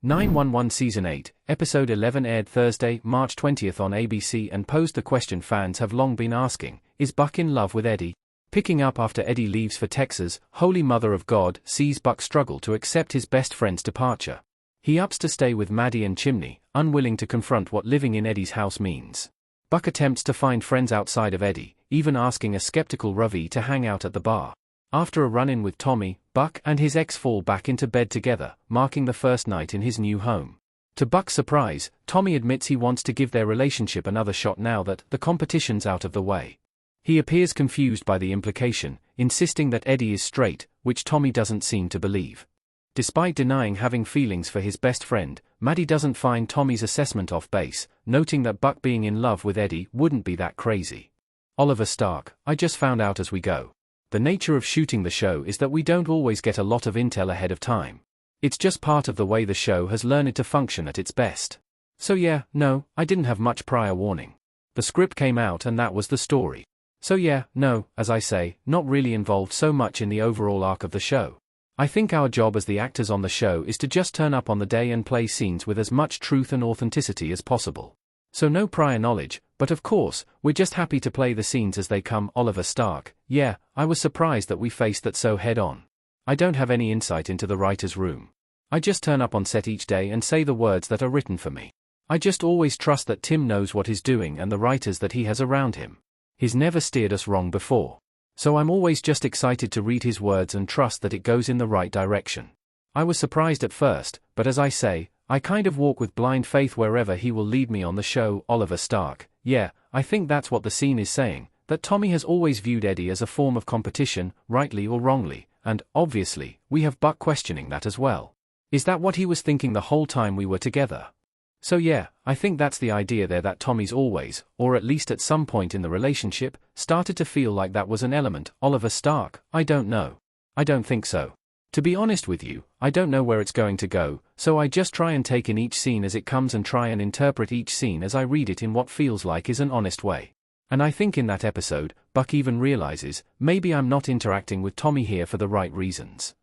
911 Season 8, Episode 11 aired Thursday, March 20th on ABC and posed the question fans have long been asking, is Buck in love with Eddie? Picking up after Eddie leaves for Texas, Holy Mother of God sees Buck struggle to accept his best friend's departure. He opts to stay with Maddie and Chimney, unwilling to confront what living in Eddie's house means. Buck attempts to find friends outside of Eddie, even asking a skeptical Ravi to hang out at the bar. After a run-in with Tommy, Buck and his ex fall back into bed together, marking the first night in his new home. To Buck's surprise, Tommy admits he wants to give their relationship another shot now that the competition's out of the way. He appears confused by the implication, insisting that Eddie is straight, which Tommy doesn't seem to believe. Despite denying having feelings for his best friend, Maddie doesn't find Tommy's assessment off base, noting that Buck being in love with Eddie wouldn't be that crazy. Oliver Stark, I just found out as we go. The nature of shooting the show is that we don't always get a lot of intel ahead of time. It's just part of the way the show has learned to function at its best. So yeah, no, I didn't have much prior warning. The script came out and that was the story. So yeah, no, as I say, not really involved so much in the overall arc of the show. I think our job as the actors on the show is to just turn up on the day and play scenes with as much truth and authenticity as possible. So no prior knowledge, but of course, we're just happy to play the scenes as they come. Oliver Stark, yeah, I was surprised that we faced that so head on. I don't have any insight into the writer's room. I just turn up on set each day and say the words that are written for me. I just always trust that Tim knows what he's doing and the writers that he has around him. He's never steered us wrong before. So I'm always just excited to read his words and trust that it goes in the right direction. I was surprised at first, but as I say, I kind of walk with blind faith wherever he will lead me on the show. Oliver Stark, yeah, I think that's what the scene is saying, that Tommy has always viewed Eddie as a form of competition, rightly or wrongly, and, obviously, we have Buck questioning that as well. Is that what he was thinking the whole time we were together? So yeah, I think that's the idea there, that Tommy's always, or at least at some point in the relationship, started to feel like that was an element. Oliver Stark, I don't know. I don't think so. To be honest with you, I don't know where it's going to go, so I just try and take in each scene as it comes and try and interpret each scene as I read it in what feels like is an honest way. And I think in that episode, Buck even realizes, maybe I'm not interacting with Tommy here for the right reasons.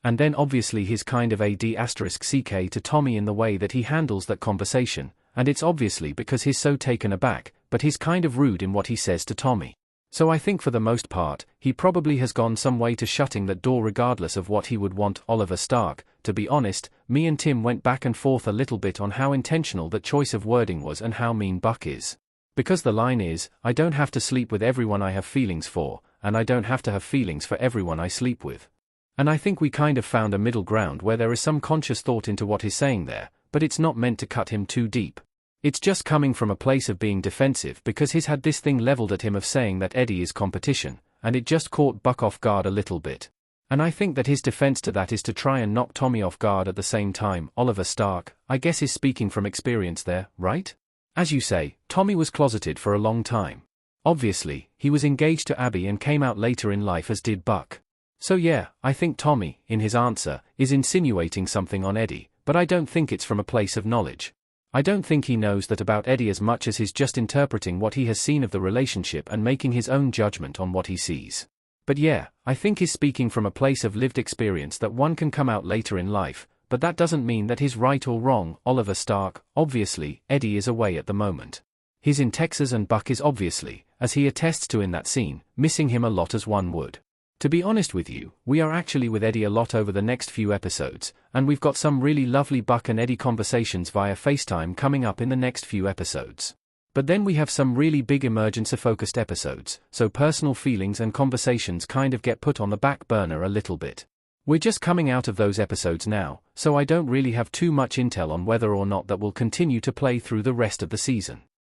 And then obviously his kind of AD*CK to Tommy in the way that he handles that conversation, and it's obviously because he's so taken aback, but he's kind of rude in what he says to Tommy. So I think for the most part, he probably has gone some way to shutting that door regardless of what he would want. Oliver Stark, to be honest, me and Tim went back and forth a little bit on how intentional that choice of wording was and how mean Buck is. Because the line is, I don't have to sleep with everyone I have feelings for, and I don't have to have feelings for everyone I sleep with. And I think we kind of found a middle ground where there is some conscious thought into what he's saying there, but it's not meant to cut him too deep. It's just coming from a place of being defensive because he's had this thing leveled at him of saying that Eddie is competition, and it just caught Buck off guard a little bit. And I think that his defense to that is to try and knock Tommy off guard at the same time. Oliver Stark, I guess, is speaking from experience there, right? As you say, Tommy was closeted for a long time. Obviously, he was engaged to Abby and came out later in life as did Buck. So yeah, I think Tommy, in his answer, is insinuating something on Eddie, but I don't think it's from a place of knowledge. I don't think he knows that about Eddie as much as he's just interpreting what he has seen of the relationship and making his own judgment on what he sees. But yeah, I think he's speaking from a place of lived experience that one can come out later in life, but that doesn't mean that he's right or wrong. Oliver Stark, obviously, Eddie is away at the moment. He's in Texas and Buck is obviously, as he attests to in that scene, missing him a lot as one would. To be honest with you, we are actually with Eddie a lot over the next few episodes, and we've got some really lovely Buck and Eddie conversations via FaceTime coming up in the next few episodes. But then we have some really big emergency-focused episodes, so personal feelings and conversations kind of get put on the back burner a little bit. We're just coming out of those episodes now, so I don't really have too much intel on whether or not that will continue to play through the rest of the season.